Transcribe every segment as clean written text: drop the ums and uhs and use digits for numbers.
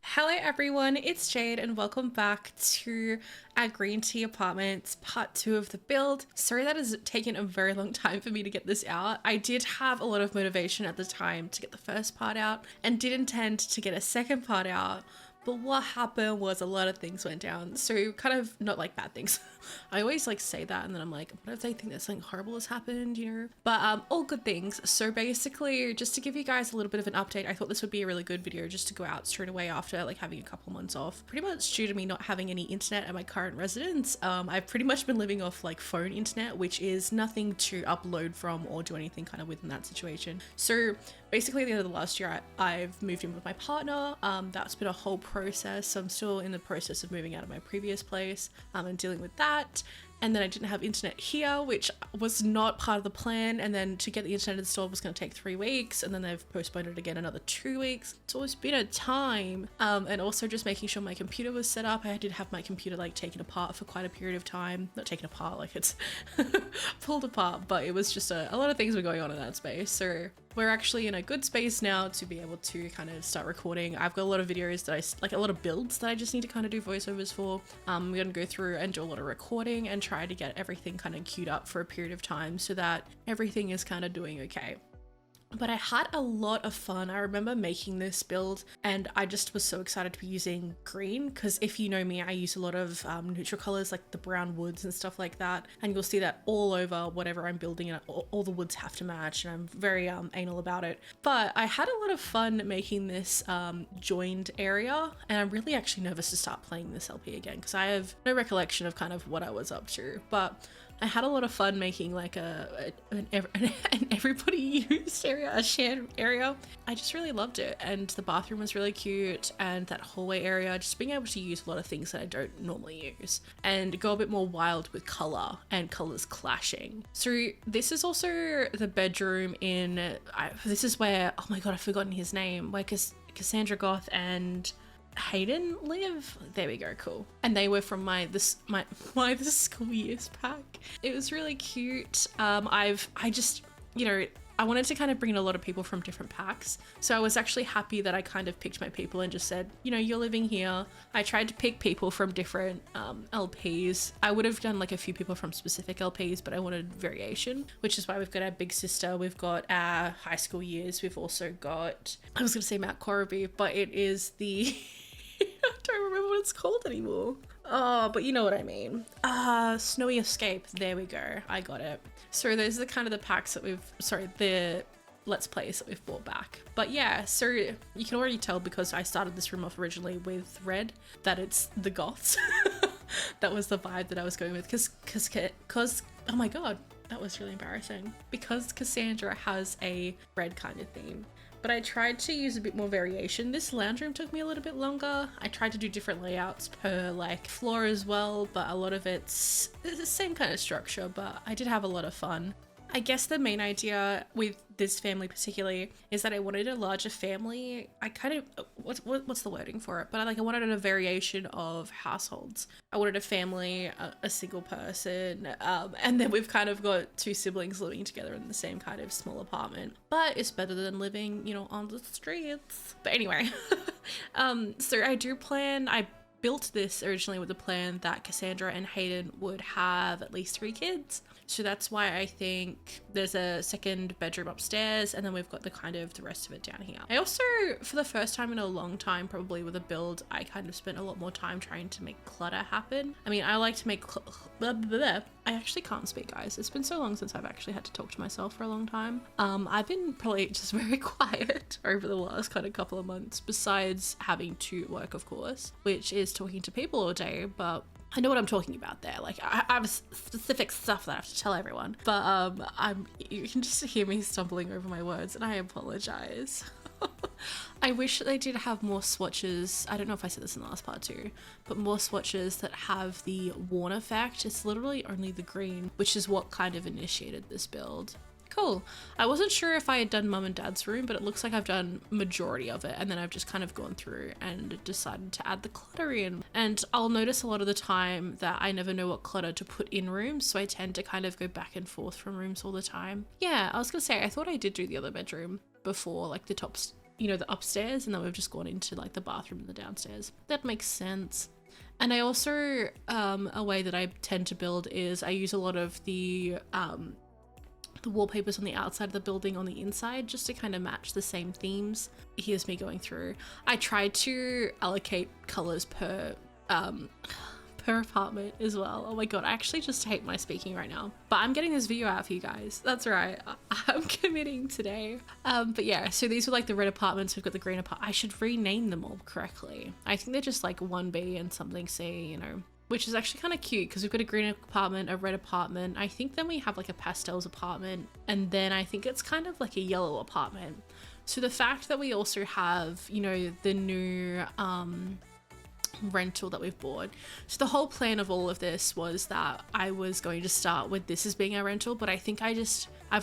Hello everyone, it's Jade and welcome back to our Green Tea Apartments part 2 of the build. Sorry that has taken a very long time for me to get this out. I did have a lot of motivation at the time to get the first part out and did intend to get a second part out, but what happened was a lot of things went down. So kind of not like bad things. I always like say that and then I'm like, what if they think that something horrible has happened, you know? But all good things. So basically, just to give you guys a little bit of an update, I thought this would be a really good video just to go out straight away after like having a couple months off. Pretty much due to me not having any internet at my current residence. I've pretty much been living off like phone internet, which is nothing to upload from or do anything kind of within that situation. So basically at the end of the last year, I've moved in with my partner. That's been a whole process. So I'm still in the process of moving out of my previous place and dealing with that. And then I didn't have internet here, which was not part of the plan. And then to get the internet installed was going to take 3 weeks. And then they've postponed it again another 2 weeks. So it's been a time. And also just making sure my computer was set up. I did have my computer like taken apart for quite a period of time. Not taken apart, like it's pulled apart, but it was just a lot of things were going on in that space. So we're actually in a good space now to be able to kind of start recording. I've got a lot of videos that like a lot of builds that I just need to kind of do voiceovers for. I'm going to go through and do a lot of recording and try to get everything kind of queued up for a period of time so that everything is kind of doing okay. But I had a lot of fun. I remember making this build and I just was so excited to be using green because if you know me, I use a lot of neutral colors like the brown woods and stuff like that. And you'll see that all over whatever I'm building and all the woods have to match and I'm very anal about it. But I had a lot of fun making this joined area and I'm really actually nervous to start playing this LP again because I have no recollection of kind of what I was up to. But I had a lot of fun making like an everybody used area, a shared area. I just really loved it and the bathroom was really cute and that hallway area, just being able to use a lot of things that I don't normally use and go a bit more wild with color and colors clashing. So this is also the bedroom this is where, oh my god, I've forgotten his name, where Cassandra Goth and Hayden live. There we go, cool. And they were from my this school years pack. It was really cute. I just, you know, I wanted to kind of bring in a lot of people from different packs. So I was actually happy that I kind of picked my people and just said, you know, you're living here. I tried to pick people from different LPs. I would have done like a few people from specific LPs, but I wanted variation, which is why we've got our big sister. We've got our high school years. We've also got, I was going to say Mount Corby, but it is the, I don't remember what it's called anymore. Oh, but you know what I mean. Snowy Escape. There we go. I got it. So those are kind of the packs that the Let's Plays that we've brought back. But yeah, so you can already tell because I started this room off originally with red that it's the goths. That was the vibe that I was going with because oh my god, that was really embarrassing. Because Cassandra has a red kind of theme. But I tried to use a bit more variation. This lounge room took me a little bit longer. I tried to do different layouts per like floor as well, but a lot of it's the same kind of structure, but I did have a lot of fun. I guess the main idea with this family particularly is that I wanted a larger family. I kind of, what's the wording for it? But I wanted a variation of households. I wanted a family, a single person, and then we've kind of got 2 siblings living together in the same kind of small apartment. But it's better than living, you know, on the streets. But anyway, so I built this originally with the plan that Cassandra and Hayden would have at least 3 kids. So that's why I think there's a second bedroom upstairs and then we've got the rest of it down here. I also, for the first time in a long time, probably with a build, I kind of spent a lot more time trying to make clutter happen. I mean, I like to make I actually can't speak, guys. It's been so long since I've actually had to talk to myself for a long time. I've been probably just very quiet over the last kind of couple of months, besides having to work, of course, which is talking to people all day, but I know what I'm talking about there. Like I have specific stuff that I have to tell everyone, but you can just hear me stumbling over my words and I apologize. I wish that they did have more swatches. I don't know if I said this in the last part too, but more swatches that have the worn effect. It's literally only the green, which is what kind of initiated this build. Cool. I wasn't sure if I had done mum and dad's room, but it looks like I've done majority of it. And then I've just kind of gone through and decided to add the clutter in. And I'll notice a lot of the time that I never know what clutter to put in rooms. So I tend to kind of go back and forth from rooms all the time. Yeah, I was gonna say, I thought I did do the other bedroom before, like the top you know, the upstairs, and then we've just gone into like the bathroom and the downstairs. That makes sense. And I also, a way that I tend to build is I use a lot of the wallpapers on the outside of the building on the inside, just to kind of match the same themes. Here's me going through. I tried to allocate colors per apartment as well. Oh my god, I actually just hate my speaking right now, but I'm getting this video out for you guys. That's right, I'm committing today. But yeah, so these are like the red apartments. We've got the green apartment. I should rename them all correctly. I think they're just like 1B and something C, you know, which is actually kind of cute because we've got a green apartment, a red apartment. I think then we have like a pastels apartment, and then I think it's kind of like a yellow apartment. So the fact that we also have, you know, the new rental that we've bought. So the whole plan of all of this was that I was going to start with this as being our rental, but I think I've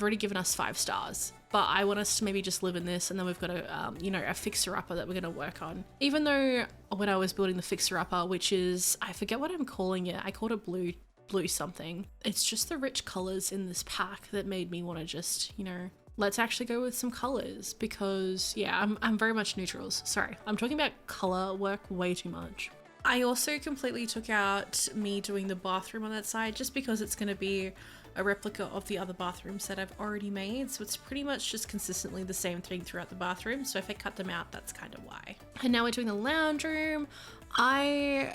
already given us 5 stars. But I want us to maybe just live in this, and then we've got a, you know, a fixer-upper that we're going to work on. Even though when I was building the fixer-upper, which is, I forget what I'm calling it. I called it blue something. It's just the rich colors in this pack that made me want to just, you know, let's actually go with some colors, because yeah, I'm very much neutrals. Sorry, I'm talking about color work way too much. I also completely took out me doing the bathroom on that side, just because it's going to be a replica of the other bathrooms that I've already made. So it's pretty much just consistently the same thing throughout the bathroom. So if I cut them out, that's kind of why. And now we're doing the lounge room. I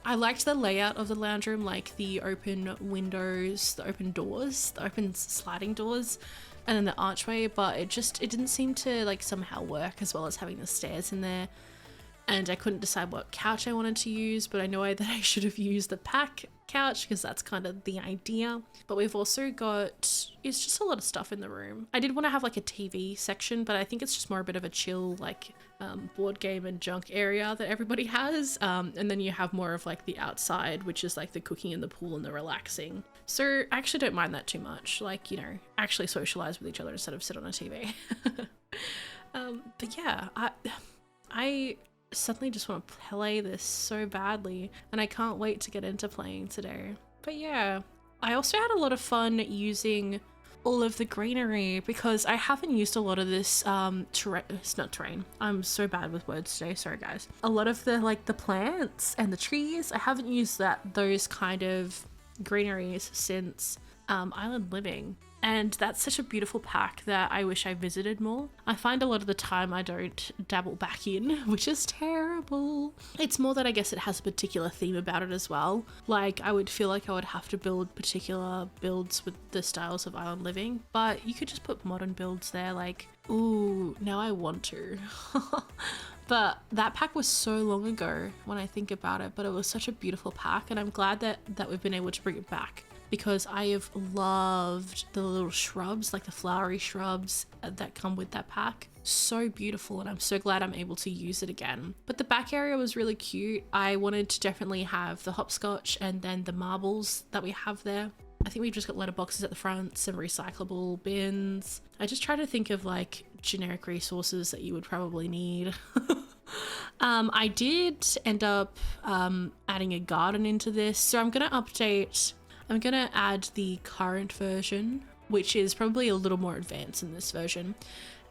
liked the layout of the lounge room, like the open windows, the open doors, the open sliding doors, and then the archway, but it didn't seem to like somehow work, as well as having the stairs in there. And I couldn't decide what couch I wanted to use, but I know that I should have used the pack couch because that's kind of the idea. But we've also got, it's just a lot of stuff in the room. I did want to have like a TV section, but I think it's just more a bit of a chill, like board game and junk area that everybody has. And then you have more of like the outside, which is like the cooking and the pool and the relaxing. So I actually don't mind that too much. Like, you know, actually socialize with each other instead of sit on a TV. But yeah, I suddenly just want to play this so badly, and I can't wait to get into playing today. But yeah, I also had a lot of fun using all of the greenery, because I haven't used a lot of this it's not terrain, I'm so bad with words today, sorry guys. A lot of the like the plants and the trees, I haven't used those kind of greeneries since Island Living. And that's such a beautiful pack that I wish I visited more. I find a lot of the time I don't dabble back in, which is terrible. It's more that I guess it has a particular theme about it as well. Like, I would feel like I would have to build particular builds with the styles of Island Living, but you could just put modern builds there, like, ooh, now I want to. But that pack was so long ago when I think about it, but it was such a beautiful pack, and I'm glad that we've been able to bring it back, because I have loved the little shrubs, like the flowery shrubs that come with that pack. So beautiful, and I'm so glad I'm able to use it again. But the back area was really cute. I wanted to definitely have the hopscotch and then the marbles that we have there. I think we've just got letterboxes at the front, some recyclable bins. I just try to think of like generic resources that you would probably need. I did end up adding a garden into this, so I'm gonna add the current version, which is probably a little more advanced in this version,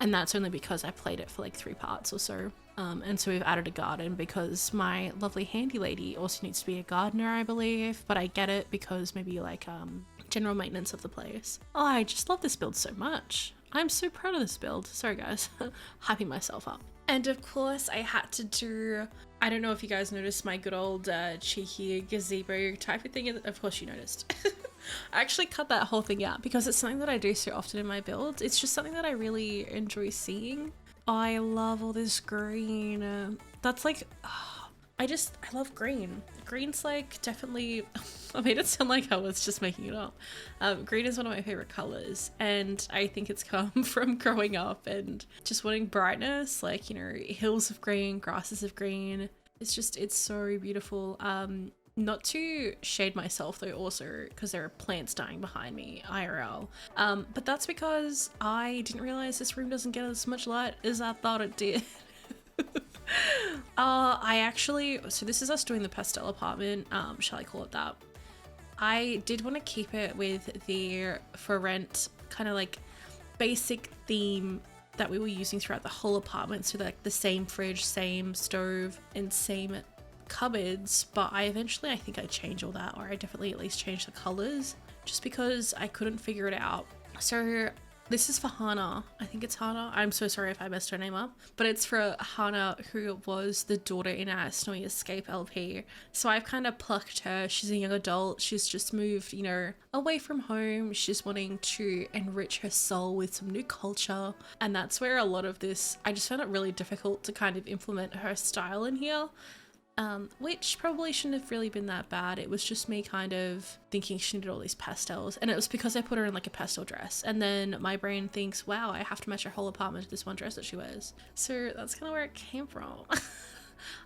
and that's only because I played it for like 3 parts or so. And so we've added a garden because my lovely handy lady also needs to be a gardener, I believe, but I get it because maybe like general maintenance of the place. Oh, I just love this build so much. I'm so proud of this build. Sorry guys, hyping myself up. And of course I had to do, I don't know if you guys noticed my good old cheeky gazebo type of thing. Of course you noticed. I actually cut that whole thing out because it's something that I do so often in my builds. It's just something that I really enjoy seeing. I love all this green. That's like, I love green. Green's like definitely, I made it sound like I was just making it up. Green is one of my favorite colors, and I think it's come from growing up and just wanting brightness, like, you know, hills of green, grasses of green. It's so beautiful. Not to shade myself though, also, because there are plants dying behind me, IRL. But that's because I didn't realize this room doesn't get as much light as I thought it did. So this is us doing the pastel apartment, shall I call it that? I did want to keep it with the for rent kind of like basic theme that we were using throughout the whole apartment. So like the same fridge, same stove, and same cupboards. But I think I changed all that, or I definitely at least changed the colors, just because I couldn't figure it out. So this is for Hannah. I think it's Hannah. I'm so sorry if I messed her name up. But it's for Hannah, who was the daughter in our Snowy Escape LP. So I've kind of plucked her. She's a young adult. She's just moved, you know, away from home. She's wanting to enrich her soul with some new culture. And that's where a lot of this, I just found it really difficult to kind of implement her style in here. Which probably shouldn't have really been that bad. It was just me kind of thinking she needed all these pastels, and it was because I put her in like a pastel dress, and then my brain thinks, wow, I have to match her whole apartment to this one dress that she wears. So that's kind of where it came from.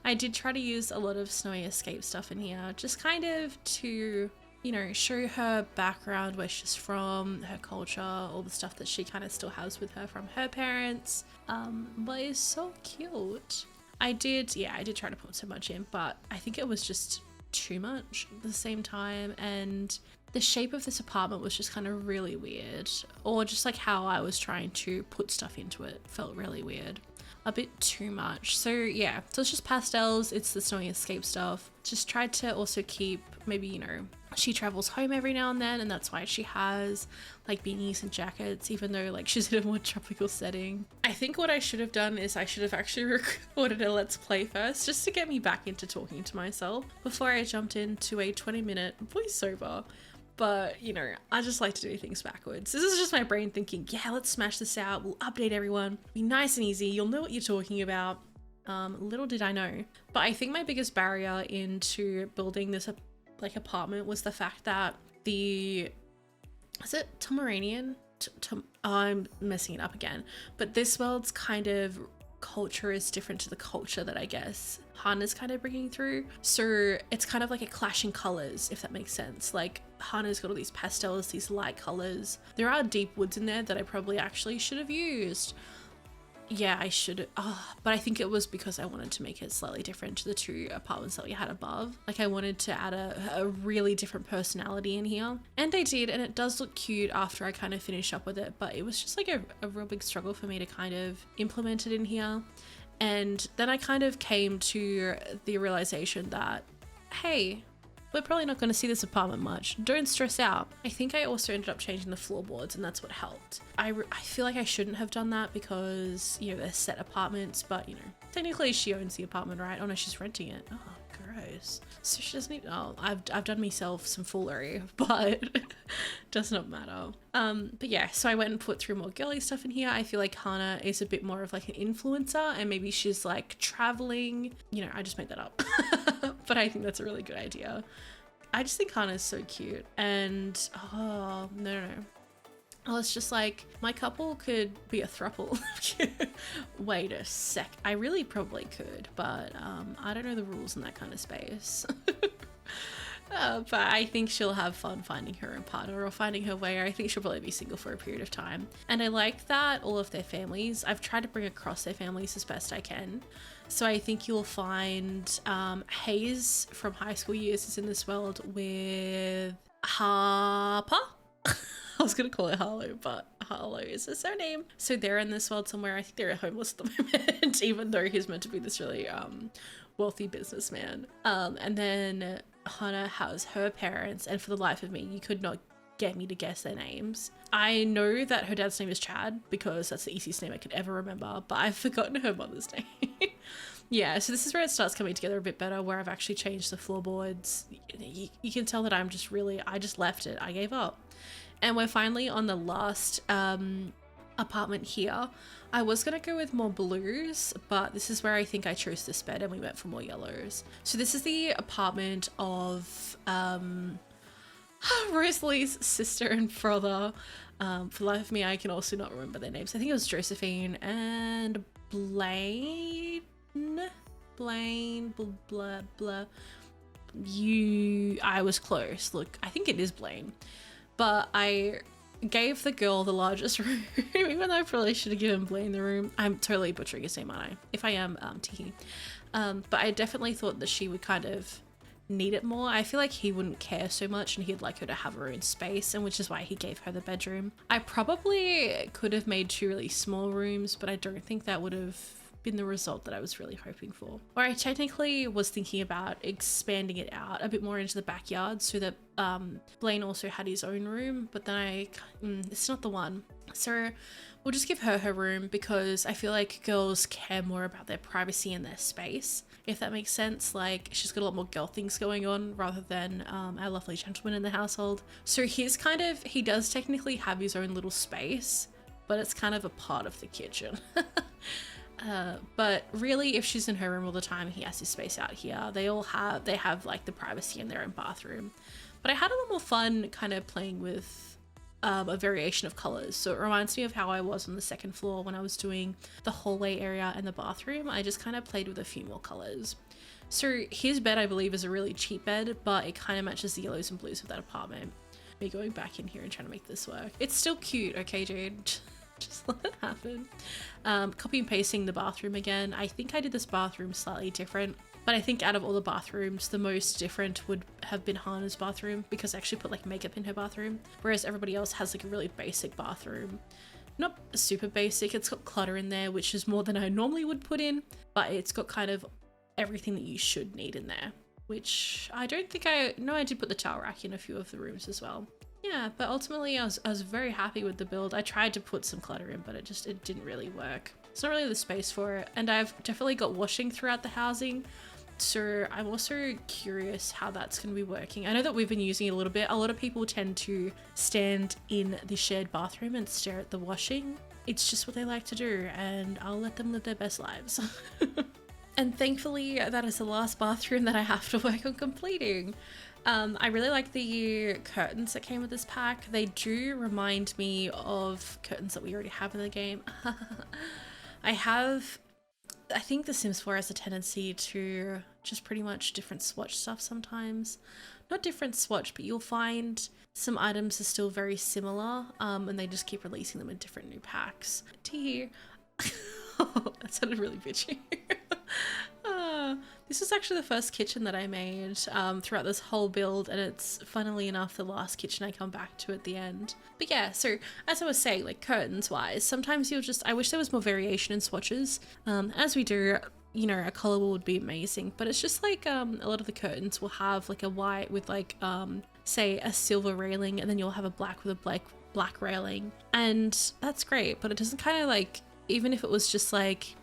I did try to use a lot of Snowy Escape stuff in here, just kind of to, you know, show her background, where she's from, her culture, all the stuff that she kind of still has with her from her parents. But it's so cute. I did try to put so much in, but I think it was just too much at the same time, and the shape of this apartment was just kind of really weird, or just like how I was trying to put stuff into it felt really weird, a bit too much. So yeah, so it's just pastels, it's the Snowy Escape stuff. Just tried to also keep, maybe, you know, she travels home every now and then, and that's why she has like beanies and jackets, even though like she's in a more tropical setting. I think what I should have done is I should have actually recorded a let's play first, just to get me back into talking to myself before I jumped into a 20-minute voiceover. But, you know, I just like to do things backwards. This is just my brain thinking, yeah, let's smash this out. We'll update everyone. Be nice and easy. You'll know what you're talking about. Little did I know. But I think my biggest barrier into building this like apartment was the fact that is it Pomeranian? I'm messing it up again. But this world's kind of culture is different to the culture that I guess Hannah's kind of bringing through. So it's kind of like a clash in colors, if that makes sense. Like Hannah's got all these pastels, these light colors. There are deep woods in there that I probably actually should have used. Yeah, I should. But I think it was because I wanted to make it slightly different to the two apartments that we had above. Like I wanted to add a really different personality in here. And I did, and it does look cute after I kind of finish up with it. But it was just like a real big struggle for me to kind of implement it in here. And then I kind of came to the realization that, hey, we're probably not going to see this apartment much. Don't stress out. I think I also ended up changing the floorboards, and that's what helped. I feel like I shouldn't have done that because, you know, they're set apartments, but, you know, technically she owns the apartment, right? Oh no, she's renting it. Oh, gross. So she doesn't need, oh, I've done myself some foolery, but does not matter. But yeah, so I went and put through more girly stuff in here. I feel like Hannah is a bit more of like an influencer, and maybe she's like traveling, you know, I just made that up. But I think that's a really good idea. I just think Hannah's so cute, and oh no. Oh, it's just like my couple could be a throuple. Wait a sec. I really probably could, but I don't know the rules in that kind of space. But I think she'll have fun finding her own partner or finding her way. I think she'll probably be single for a period of time. And I like that all of their families, I've tried to bring across their families as best I can. So I think you'll find Hayes from high school years is in this world with Harper. I was going to call it Harlow, but Harlow is her surname. So they're in this world somewhere. I think they're homeless at the moment, even though he's meant to be this really wealthy businessman. And then Hannah has her parents, and for the life of me, you could not get me to guess their names. I know that her dad's name is Chad because that's the easiest name I could ever remember, but I've forgotten her mother's name. Yeah, so this is where it starts coming together a bit better, where I've actually changed the floorboards. You can tell that I just left it. I gave up. And we're finally on the last apartment here. I was going to go with more blues, but this is where I think I chose this bed and we went for more yellows. So this is the apartment of Rosalie's sister and brother. For the life of me, I can also not remember their names. I think it was Josephine and Blaine, blah, blah. I was close. Look, I think it is Blaine. But I gave the girl the largest room, even though I probably should have given Blaine the room. I'm totally butchering his name, aren't I? If I am, Tiki. But I definitely thought that she would kind of need it more. I feel like he wouldn't care so much and he'd like her to have her own space, and which is why he gave her the bedroom. I probably could have made 2 really small rooms, but I don't think that would have been the result that I was really hoping for. Or I technically was thinking about expanding it out a bit more into the backyard so that Blaine also had his own room, but then it's not the one. So we'll just give her her room because I feel like girls care more about their privacy and their space, if that makes sense. Like, she's got a lot more girl things going on rather than our lovely gentleman in the household. So he does technically have his own little space, but it's kind of a part of the kitchen. But really, if she's in her room all the time, he has his space out here. They have like the privacy in their own bathroom. But I had a lot more fun kind of playing with a variation of colors. So it reminds me of how I was on the 2nd floor when I was doing the hallway area and the bathroom. I just kind of played with a few more colors. So his bed, I believe, is a really cheap bed, but it kind of matches the yellows and blues of that apartment. Me going back in here and trying to make this work. It's still cute, okay, Jade? Just let it happen. Copy and pasting the bathroom again. I think I did this bathroom slightly different, but I think out of all the bathrooms, the most different would have been Hannah's bathroom because I actually put like makeup in her bathroom, whereas everybody else has like a really basic bathroom. Not super basic, it's got clutter in there, which is more than I normally would put in, but it's got kind of everything that you should need in there, which I don't think I did put the towel rack in a few of the rooms as well. Yeah, but ultimately I was very happy with the build. I tried to put some clutter in, but it didn't really work. It's not really the space for it. And I've definitely got washing throughout the housing. So I'm also curious how that's going to be working. I know that we've been using it a little bit. A lot of people tend to stand in the shared bathroom and stare at the washing. It's just what they like to do, and I'll let them live their best lives. And thankfully that is the last bathroom that I have to work on completing. I really like the curtains that came with this pack. They do remind me of curtains that we already have in the game. I think The Sims 4 has a tendency to just pretty much different swatch stuff sometimes. Not different swatch, but you'll find some items are still very similar, and they just keep releasing them in different new packs. Tee. That sounded really bitchy. This is actually the first kitchen that I made throughout this whole build, and it's funnily enough the last kitchen I come back to at the end. But yeah, so as I was saying, like curtains wise, sometimes I wish there was more variation in swatches. As we do, you know, a color would be amazing, but it's just like a lot of the curtains will have like a white with like say a silver railing, and then you'll have a black with a black railing, and that's great, but it doesn't kind of like, even if it was just like,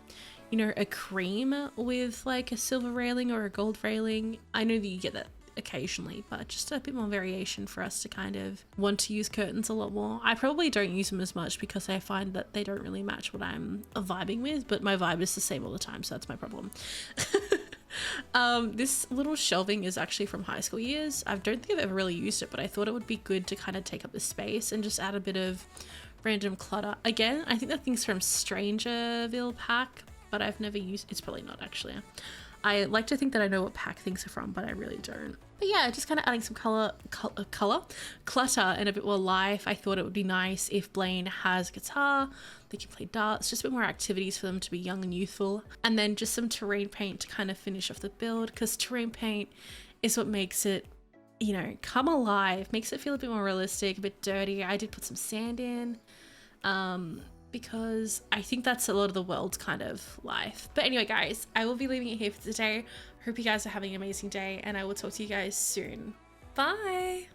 you know, a cream with like a silver railing or a gold railing. I know that you get that occasionally, but just a bit more variation for us to kind of want to use curtains a lot more. I probably don't use them as much because I find that they don't really match what I'm vibing with, but my vibe is the same all the time, so that's my problem. This little shelving is actually from high school years. I don't think I've ever really used it, but I thought it would be good to kind of take up the space and just add a bit of random clutter. Again, I think that thing's from Strangerville pack, but I've never used, it's probably not actually. I like to think that I know what pack things are from, but I really don't. But yeah, just kind of adding some clutter and a bit more life. I thought it would be nice if Blaine has a guitar, they can play darts, just a bit more activities for them to be young and youthful. And then just some terrain paint to kind of finish off the build, because terrain paint is what makes it, you know, come alive, makes it feel a bit more realistic, a bit dirty. I did put some sand in, because I think that's a lot of the world's kind of life. But anyway, guys, I will be leaving it here for today. Hope you guys are having an amazing day, and I will talk to you guys soon. Bye!